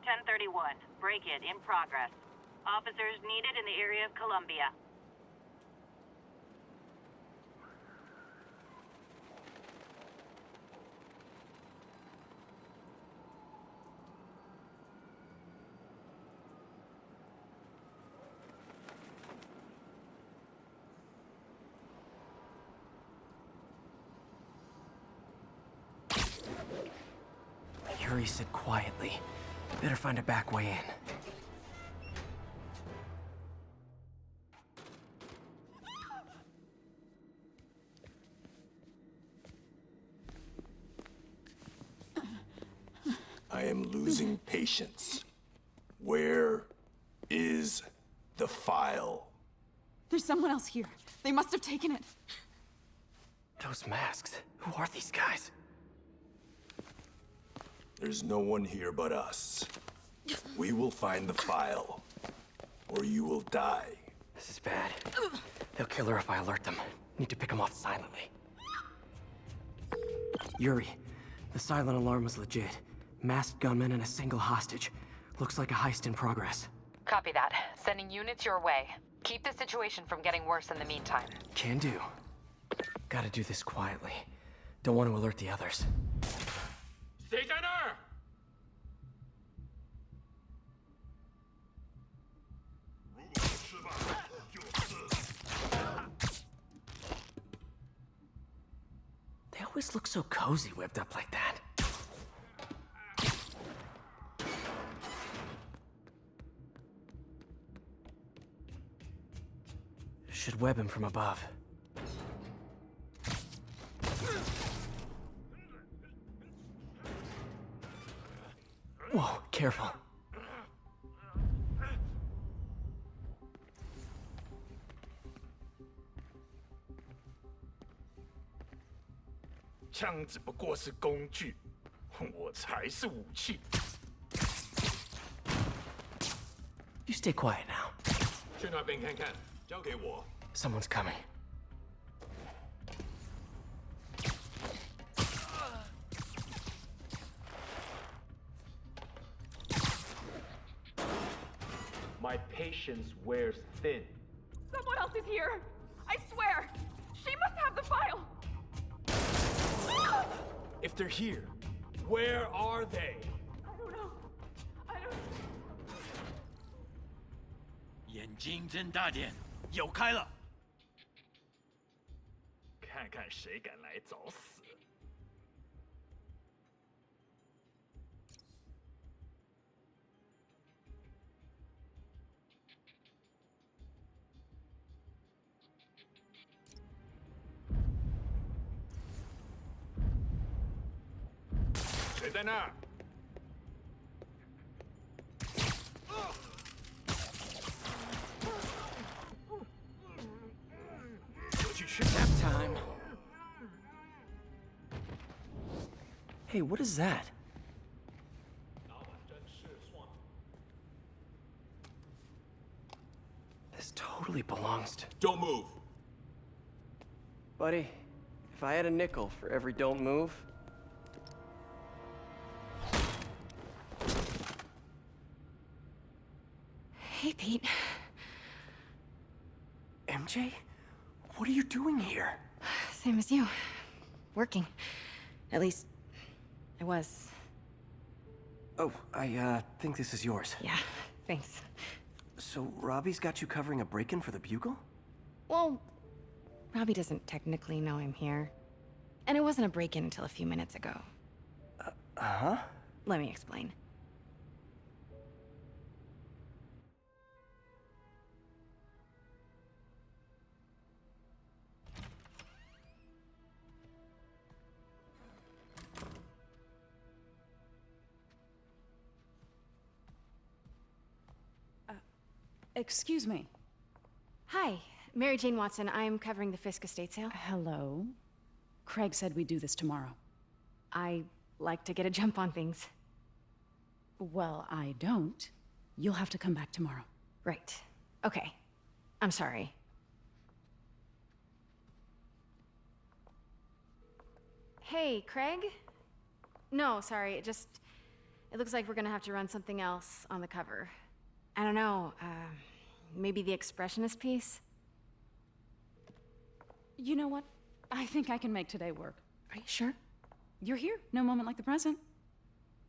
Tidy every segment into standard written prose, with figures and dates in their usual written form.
1031. Break-in in progress. Officers needed in the area of Columbia. Yuri said quietly. Better find a back way in. I am losing patience. Where is the file? There's someone else here. They must have taken it. Those masks. Who are these guys? There's no one here but us. We will find the file, or you will die. This is bad. They'll kill her if I alert them. Need to pick them off silently. Yuri, the silent alarm was legit. Masked gunmen and a single hostage. Looks like a heist in progress. Copy that. Sending units your way. Keep the situation from getting worse in the meantime. Can do. Gotta do this quietly. Don't want to alert the others. 谁在那儿？ They always look so cozy whipped up like that. Should web him from above. Whoa, careful. 枪只不过是工具，我才是武器。 You stay quiet now. 去那边看看，交给我。 Someone's coming. My patience wears thin. Someone else is here. I swear. She must have the file. If they're here, where are they? I don't know. I don't. 眼睛睁大点，有开了！看看谁敢来找死！谁在那儿？ Nap time. Hey, what is that? This totally belongs to... Don't move. Buddy, if I had a nickel for every don't move... Hey, Pete. MJ? What are you doing here? Same as you. Working. At least, I was. Oh, I think this is yours. Yeah, thanks. So, Robbie's got you covering a break-in for the Bugle? Well, Robbie doesn't technically know I'm here. And it wasn't a break-in until a few minutes ago. Uh-huh? Let me explain. Excuse me. Hi, Mary Jane Watson. I'm covering the Fisk estate sale. Hello. Craig said we'd do this tomorrow. I like to get a jump on things. Well, I don't. You'll have to come back tomorrow. Right. Okay. I'm sorry. Hey, Craig? No, sorry, it It looks like we're gonna have to run something else on the cover. I don't know, maybe the expressionist piece? You know what? I think I can make today work. Are you sure? You're here. No moment like the present.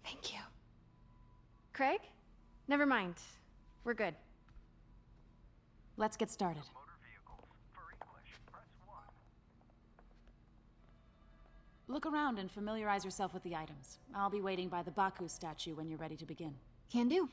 Thank you. Craig? Never mind. We're good. Let's get started. Look around and familiarize yourself with the items. I'll be waiting by the Baku statue when you're ready to begin. Can do.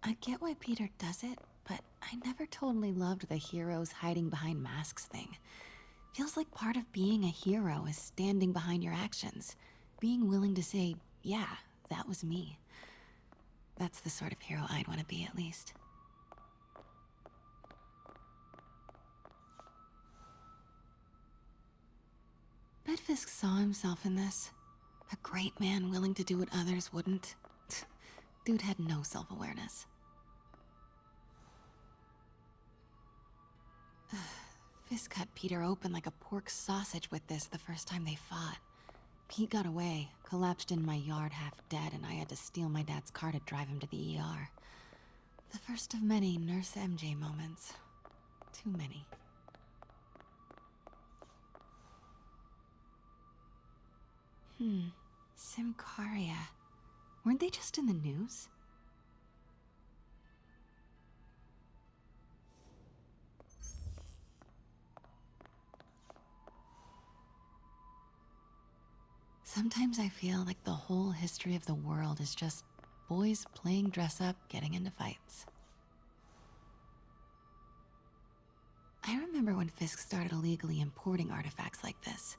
I get why Peter does it, but I never totally loved the heroes hiding behind masks thing. Feels like part of being a hero is standing behind your actions. Being willing to say, yeah, that was me. That's the sort of hero I'd want to be, at least. Bet Fisk saw himself in this. A great man willing to do what others wouldn't. Dude had no self-awareness. Fisk cut Peter open like a pork sausage with this the first time they fought. Pete got away, collapsed in my yard half dead, and I had to steal my dad's car to drive him to the ER. The first of many Nurse MJ moments. Too many. Simcaria. Weren't they just in the news? Sometimes I feel like the whole history of the world is just boys playing dress-up, getting into fights. I remember when Fisk started illegally importing artifacts like this.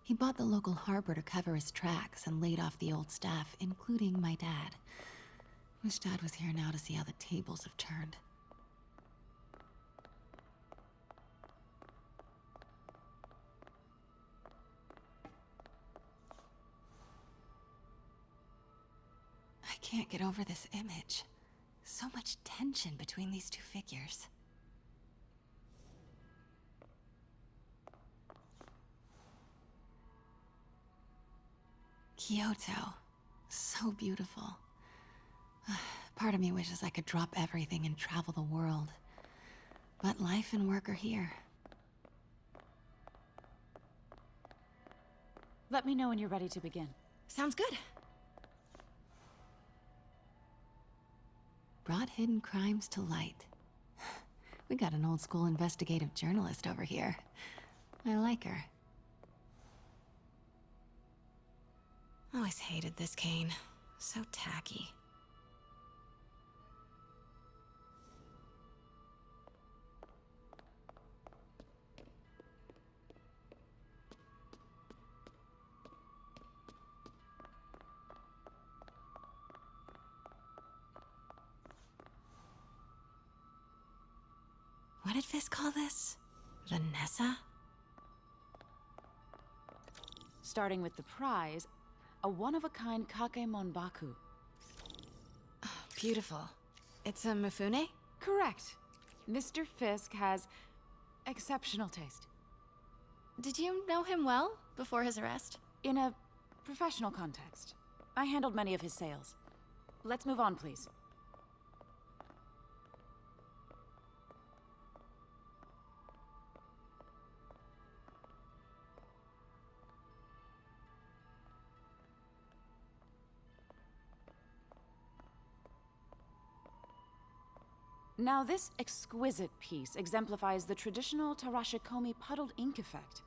He bought the local harbor to cover his tracks and laid off the old staff, including my dad. Wish Dad was here now to see how the tables have turned. I can't get over this image. So much tension between these two figures. Kyoto. So beautiful. Part of me wishes I could drop everything and travel the world. But life and work are here. Let me know when you're ready to begin. Sounds good. Brought hidden crimes to light. We got an old school investigative journalist over here. I like her. Always hated this cane. So tacky. What did Fisk call this? Vanessa? Starting with the prize, a one-of-a-kind Kakemon Baku. Beautiful. It's a Mifune? Correct. Mr. Fisk has exceptional taste. Did you know him well before his arrest? In a professional context, I handled many of his sales. Let's move on, please. Now, this exquisite piece exemplifies the traditional Tarashikomi puddled ink effect.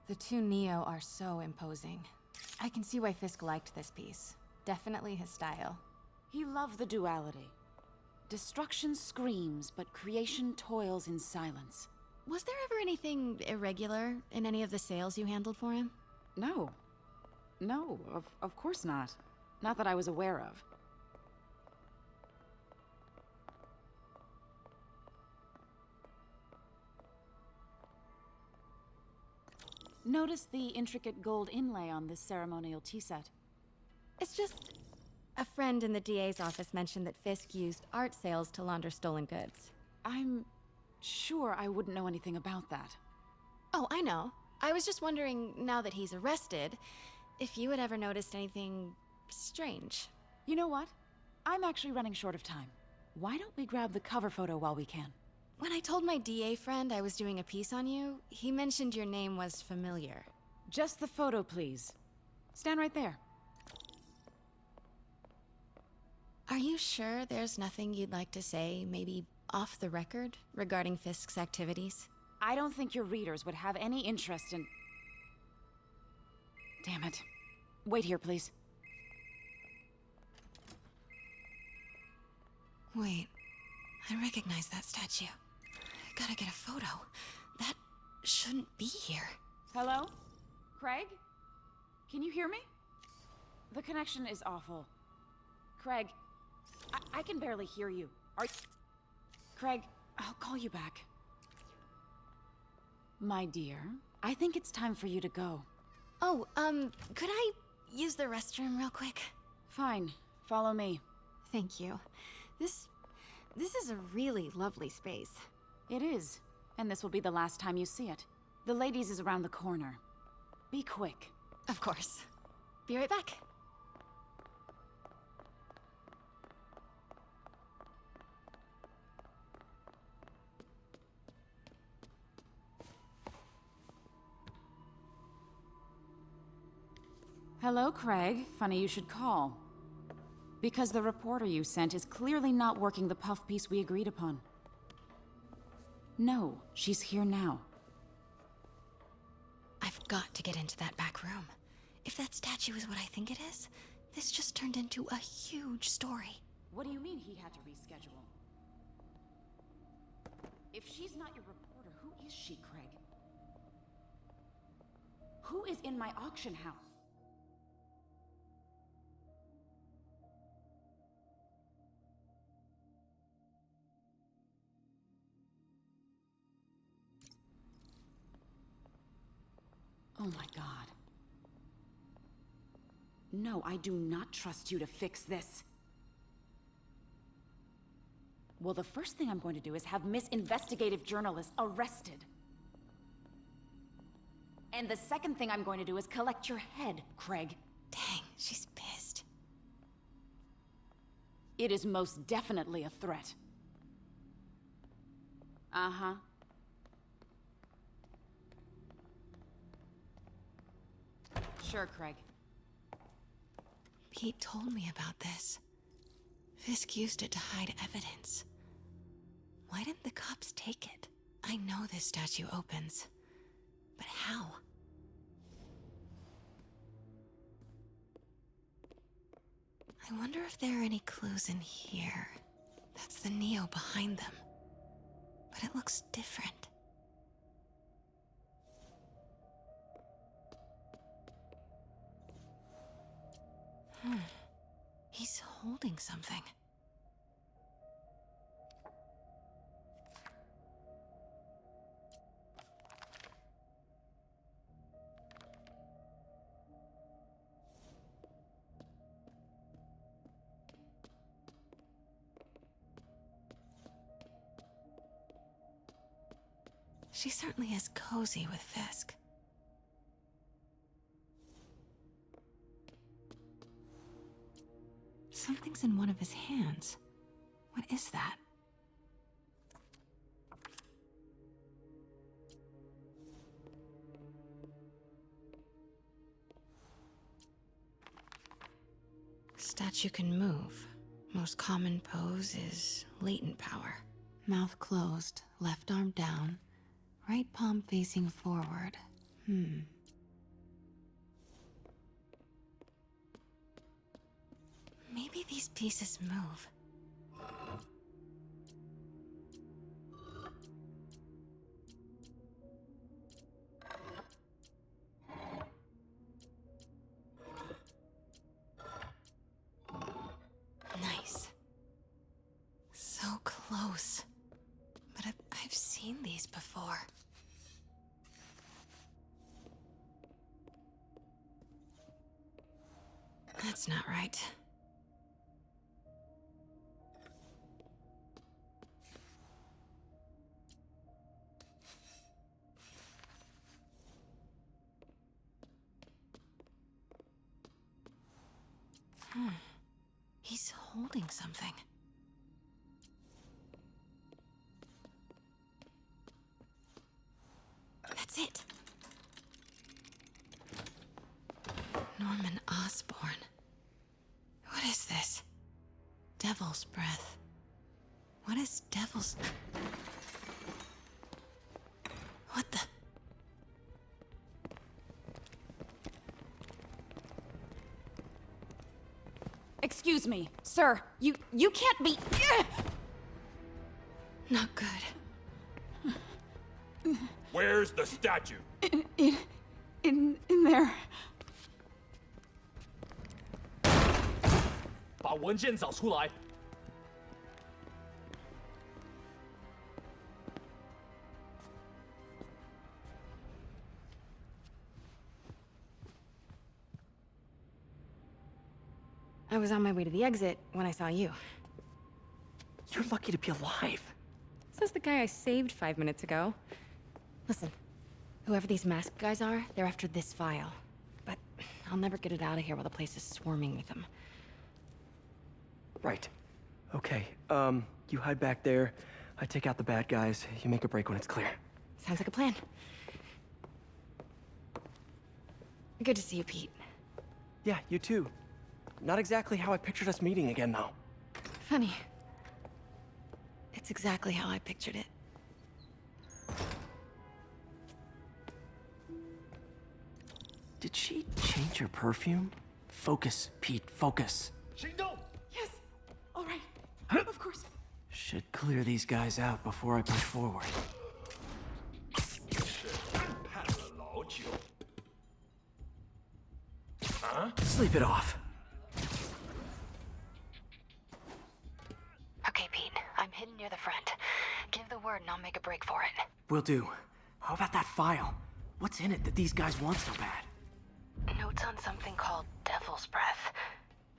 The two Neo are so imposing. I can see why Fisk liked this piece. Definitely his style. He loved the duality. Destruction screams, but creation toils in silence. Was there ever anything irregular in any of the sales you handled for him? No. No, of course not. Not that I was aware of. Notice the intricate gold inlay on this ceremonial tea set. It's just... a friend in the DA's office mentioned that Fisk used art sales to launder stolen goods. I'm sure I wouldn't know anything about that. Oh, I know. I was just wondering, now that he's arrested, if you had ever noticed anything strange. You know what? I'm actually running short of time. Why don't we grab the cover photo while we can? When I told my DA friend I was doing a piece on you, he mentioned your name was familiar. Just the photo, please. Stand right there. Are you sure there's nothing you'd like to say, maybe off the record, regarding Fisk's activities? I don't think your readers would have any interest in... Damn it. Wait here, please. Wait, I recognize that statue. I gotta get a photo. That shouldn't be here. Hello? Craig? Can you hear me? The connection is awful. Craig, I can barely hear you. Craig, I'll call you back. My dear, I think it's time for you to go. Oh, could I use the restroom real quick? Fine. Follow me. Thank you. This is a really lovely space. It is. And this will be the last time you see it. The ladies is around the corner. Be quick. Of course. Be right back. Hello, Craig. Funny you should call. Because the reporter you sent is clearly not working the puff piece we agreed upon. No, she's here now. I've got to get into that back room. If that statue is what I think it is, this just turned into a huge story. What do you mean he had to reschedule? If she's not your reporter, who is she, Craig? Who is in my auction house? Oh my God. No, I do not trust you to fix this. Well, the first thing I'm going to do is have Miss Investigative Journalist arrested. And the second thing I'm going to do is collect your head, Craig. Dang, she's pissed. It is most definitely a threat. Uh-huh. Sure, Craig. Pete told me about this. Fisk used it to hide evidence. Why didn't the cops take it? I know this statue opens, but how? I wonder if there are any clues in here. That's the Neo behind them. But it looks different. He's holding something. She certainly is cozy with Fisk. Something's in one of his hands. What is that? Statue can move. Most common pose is latent power. Mouth closed, left arm down, right palm facing forward. Maybe these pieces move. Nice. So close. But I've seen these before. That's not right. He's holding something. That's it. Norman Osborn. What is this? Devil's breath. What is devil's... What the... Excuse me, sir. You can't be... Not good. Where's the statue? In there. 把文件找出来。I was on my way to the exit when I saw you. You're lucky to be alive. Says the guy I saved 5 minutes ago. Listen, whoever these masked guys are, they're after this file. But I'll never get it out of here while the place is swarming with them. Right. Okay, you hide back there. I take out the bad guys. You make a break when it's clear. Sounds like a plan. Good to see you, Pete. Yeah, you too. Not exactly how I pictured us meeting again, though. Funny. It's exactly how I pictured it. Did she change her perfume? Focus, Pete, focus. 行动！ Yes. All right. Of course. Should clear these guys out before I push forward. 盼了老久。啊？ Sleep it off. Okay, Pete. I'm hidden near the front. Give the word and I'll make a break for it. Will do. How about that file? What's in it that these guys want so bad? Notes on something called Devil's Breath.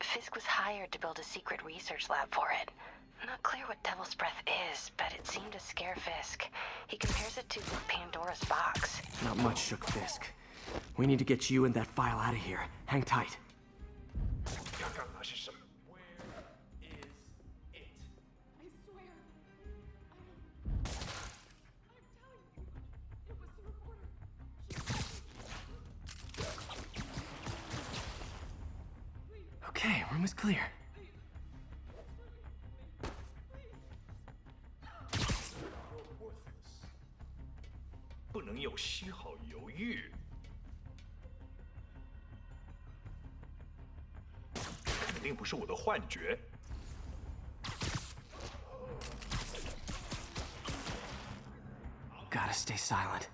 Fisk was hired to build a secret research lab for it. Not clear what Devil's Breath is, but it seemed to scare Fisk. He compares it to Pandora's box. Not much shook Fisk. We need to get you and that file out of here. Hang tight. 刚刚那是什么？ I swear. I'm telling you, it was the reporter. Okay, room is clear. 不能有丝毫犹豫。肯定不是我的幻觉。 Gotta stay silent.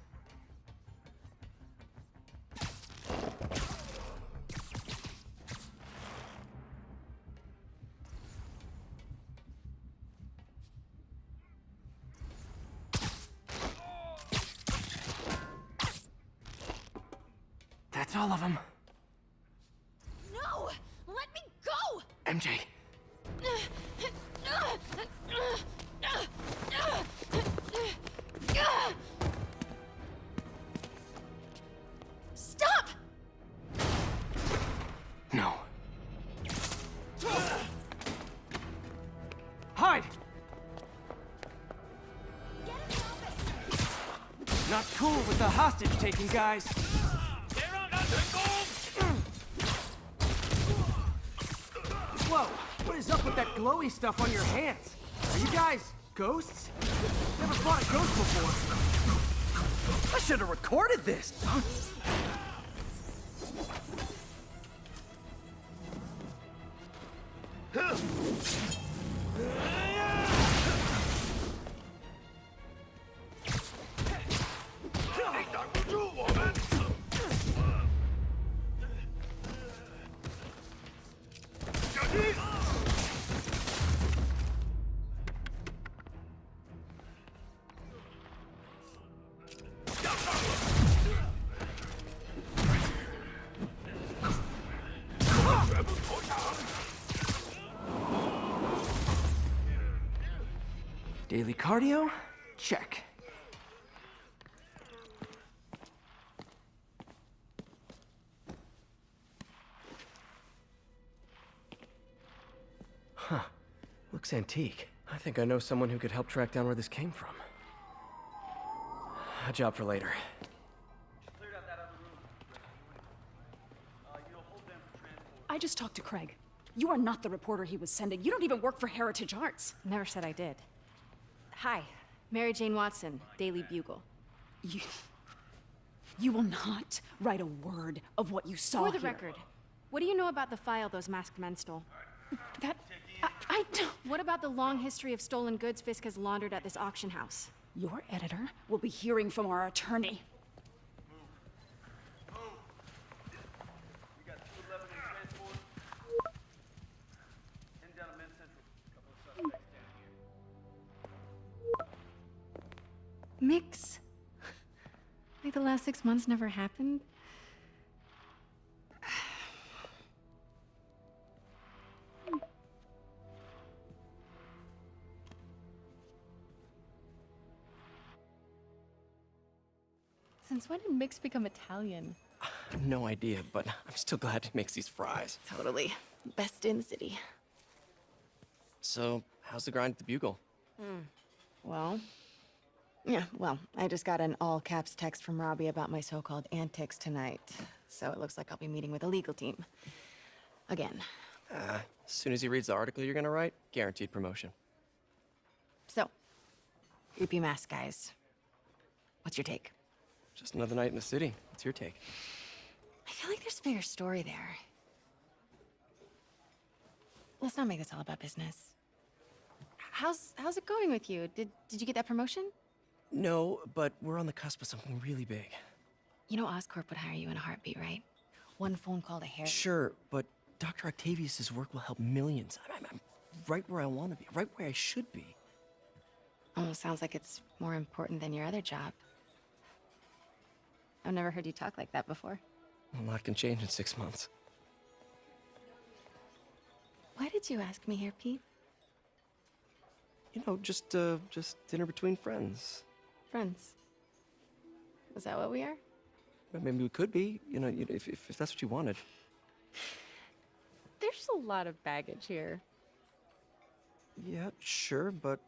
That's all of them. No! Let me go! MJ. Stop! No. Hide! Not cool with the hostage taking, guys. 别让他成功！ Whoa! What is up with that glowy stuff on your hands? Are you guys ghosts? Never fought a ghost before. I should have recorded this. Daily cardio? Check. Huh. Looks antique. I think I know someone who could help track down where this came from. A job for later. I just talked to Craig. You are not the reporter he was sending. You don't even work for Heritage Arts. Never said I did. Hi, Mary Jane Watson, Daily Bugle. You will not write a word of what you saw For the here. record, what do you know about the file those masked men stole? That... I don't... What about the long history of stolen goods Fisk has laundered at this auction house? Your editor will be hearing from our attorney. Mix? Like the last 6 months never happened? Since when did Mix become Italian? No idea, but I'm still glad he makes these fries. Totally. Best in the city. So, how's the grind at the Bugle? Well, I just got an all-caps text from Robbie about my so-called antics tonight. So it looks like I'll be meeting with a legal team. Again. As soon as he reads the article you're gonna write, guaranteed promotion. So, creepy mask guys. What's your take? Just another night in the city. What's your take? I feel like there's a bigger story there. Let's not make this all about business. How's it going with you? Did you get that promotion? No, but we're on the cusp of something really big. You know Oscorp would hire you in a heartbeat, right? One phone call to Harry. Sure, but Dr. Octavius's work will help millions. I'm right where I want to be, right where I should be. Almost sounds like it's more important than your other job. I've never heard you talk like that before. A lot can change in 6 months. Why did you ask me here, Pete? You know, just dinner between friends. Friends. Is that what we are? Well, maybe we could be, you know, if that's what you wanted. There's a lot of baggage here. Yeah, sure, but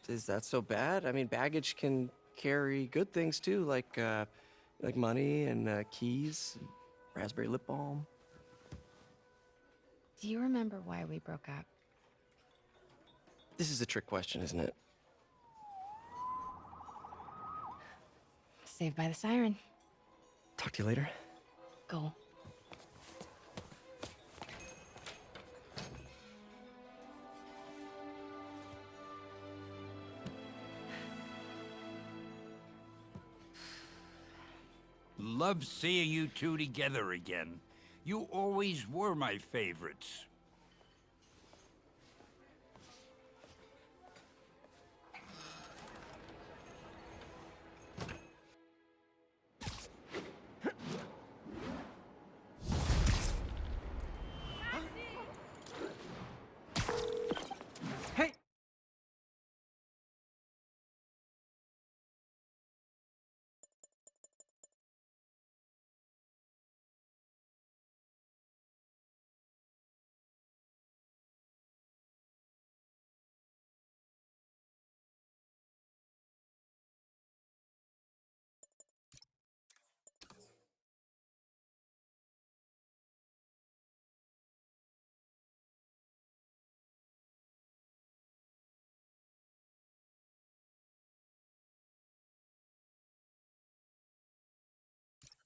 is that so bad? I mean, baggage can carry good things too, like money and keys, and raspberry lip balm. Do you remember why we broke up? This is a trick question, isn't it? Saved by the siren. Talk to you later. Go. Love seeing you two together again. You always were my favorites. Hey!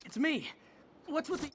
It's me. What's with the...